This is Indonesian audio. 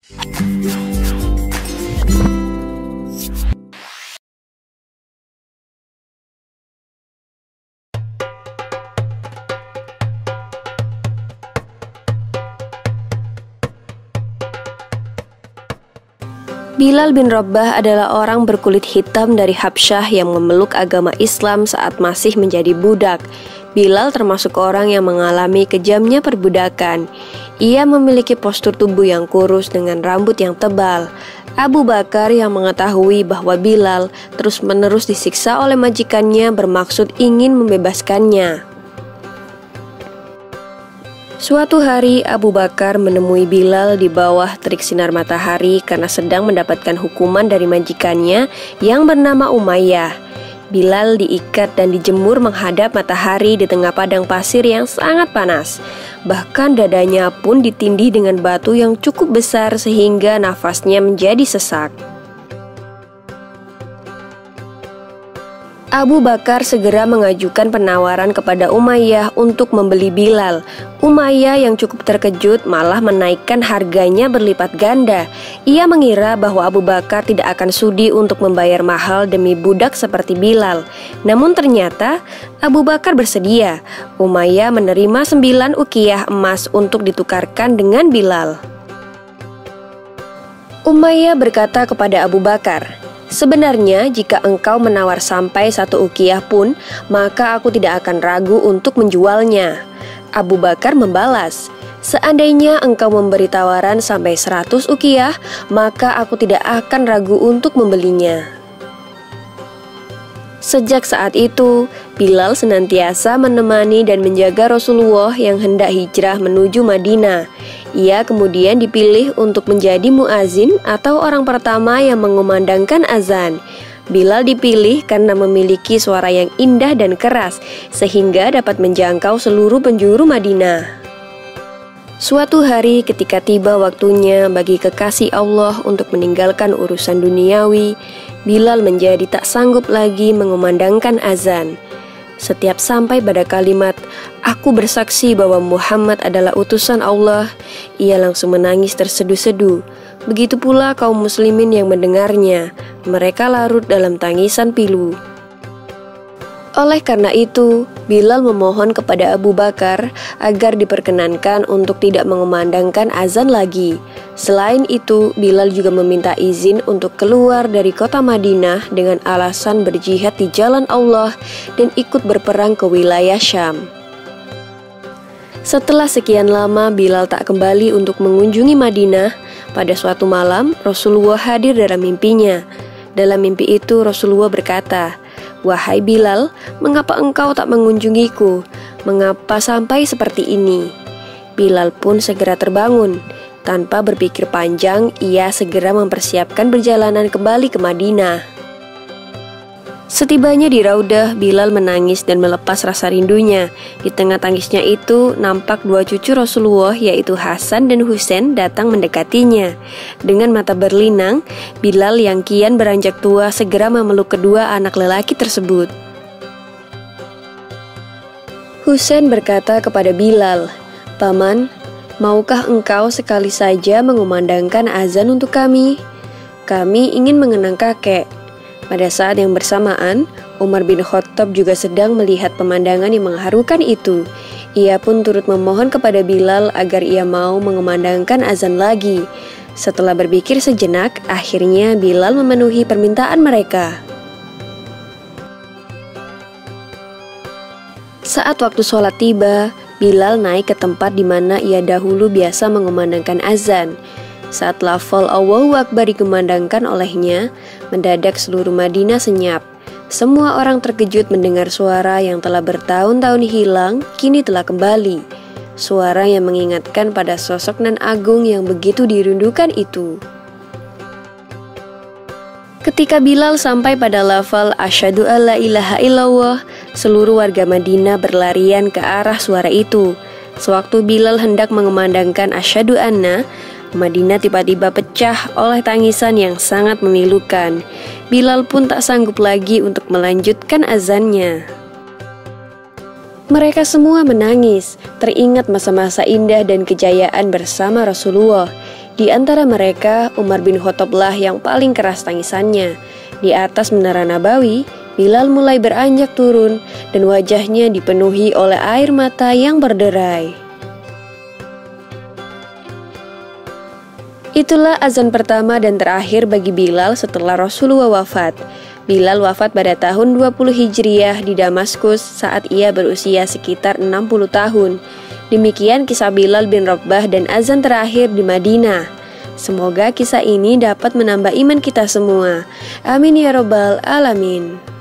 Bilal bin Rabah adalah orang berkulit hitam dari Habsyah yang memeluk agama Islam saat masih menjadi budak. Bilal termasuk orang yang mengalami kejamnya perbudakan. Ia memiliki postur tubuh yang kurus dengan rambut yang tebal. Abu Bakar yang mengetahui bahwa Bilal terus-menerus disiksa oleh majikannya bermaksud ingin membebaskannya. Suatu hari Abu Bakar menemui Bilal di bawah terik sinar matahari karena sedang mendapatkan hukuman dari majikannya yang bernama Umayyah. Bilal diikat dan dijemur menghadap matahari di tengah padang pasir yang sangat panas. Bahkan dadanya pun ditindih dengan batu yang cukup besar sehingga nafasnya menjadi sesak. Abu Bakar segera mengajukan penawaran kepada Umayyah untuk membeli Bilal. Umayyah yang cukup terkejut malah menaikkan harganya berlipat ganda. Ia mengira bahwa Abu Bakar tidak akan sudi untuk membayar mahal demi budak seperti Bilal. Namun ternyata Abu Bakar bersedia. Umayyah menerima 9 uqiyah emas untuk ditukarkan dengan Bilal. Umayyah berkata kepada Abu Bakar, "Sebenarnya jika engkau menawar sampai 1 uqiyah pun, maka aku tidak akan ragu untuk menjualnya." Abu Bakar membalas, "Seandainya engkau memberi tawaran sampai 100 uqiyah, maka aku tidak akan ragu untuk membelinya." Sejak saat itu, Bilal senantiasa menemani dan menjaga Rasulullah yang hendak hijrah menuju Madinah. Ia kemudian dipilih untuk menjadi muazin atau orang pertama yang mengumandangkan azan. Bilal dipilih karena memiliki suara yang indah dan keras, sehingga dapat menjangkau seluruh penjuru Madinah. Suatu hari ketika tiba waktunya bagi kekasih Allah untuk meninggalkan urusan duniawi, Bilal menjadi tak sanggup lagi mengumandangkan azan. Setiap sampai pada kalimat, "Aku bersaksi bahwa Muhammad adalah utusan Allah," ia langsung menangis terseduh-seduh. Begitu pula kaum muslimin yang mendengarnya, mereka larut dalam tangisan pilu. Oleh karena itu, Bilal memohon kepada Abu Bakar agar diperkenankan untuk tidak mengumandangkan azan lagi. Selain itu, Bilal juga meminta izin untuk keluar dari kota Madinah dengan alasan berjihad di jalan Allah dan ikut berperang ke wilayah Syam. Setelah sekian lama Bilal tak kembali untuk mengunjungi Madinah, pada suatu malam Rasulullah hadir dalam mimpinya. Dalam mimpi itu Rasulullah berkata, "Wahai Bilal, mengapa engkau tak mengunjungiku? Mengapa sampai seperti ini?" Bilal pun segera terbangun. Tanpa berpikir panjang, ia segera mempersiapkan perjalanan kembali ke Madinah. Setibanya di Raudah, Bilal menangis dan melepas rasa rindunya. Di tengah tangisnya itu, nampak 2 cucu Rasulullah yaitu Hasan dan Husain datang mendekatinya. Dengan mata berlinang, Bilal yang kian beranjak tua segera memeluk kedua anak lelaki tersebut. Husain berkata kepada Bilal, "Paman, maukah engkau sekali saja mengumandangkan azan untuk kami? Kami ingin mengenang kakek." Pada saat yang bersamaan, Umar bin Khattab juga sedang melihat pemandangan yang mengharukan itu. Ia pun turut memohon kepada Bilal agar ia mau mengumandangkan azan lagi. Setelah berpikir sejenak, akhirnya Bilal memenuhi permintaan mereka. Saat waktu sholat tiba, Bilal naik ke tempat di mana ia dahulu biasa mengumandangkan azan. Saat lafal Allahu Akbar dikumandangkan olehnya, mendadak seluruh Madinah senyap. Semua orang terkejut mendengar suara yang telah bertahun-tahun hilang, kini telah kembali. Suara yang mengingatkan pada sosok nan agung yang begitu dirindukan itu. Ketika Bilal sampai pada lafal Asyhadu alla ilaha illallah, seluruh warga Madinah berlarian ke arah suara itu. Sewaktu Bilal hendak mengumandangkan Asyhadu anna, Madinah tiba-tiba pecah oleh tangisan yang sangat memilukan. Bilal pun tak sanggup lagi untuk melanjutkan azannya. Mereka semua menangis, teringat masa-masa indah dan kejayaan bersama Rasulullah. Di antara mereka, Umar bin Khattablah yang paling keras tangisannya. Di atas menara Nabawi, Bilal mulai beranjak turun dan wajahnya dipenuhi oleh air mata yang berderai. Itulah azan pertama dan terakhir bagi Bilal setelah Rasulullah wafat. Bilal wafat pada tahun 20 Hijriah di Damaskus saat ia berusia sekitar 60 tahun. Demikian kisah Bilal bin Rabah dan azan terakhir di Madinah. Semoga kisah ini dapat menambah iman kita semua. Amin ya robbal alamin.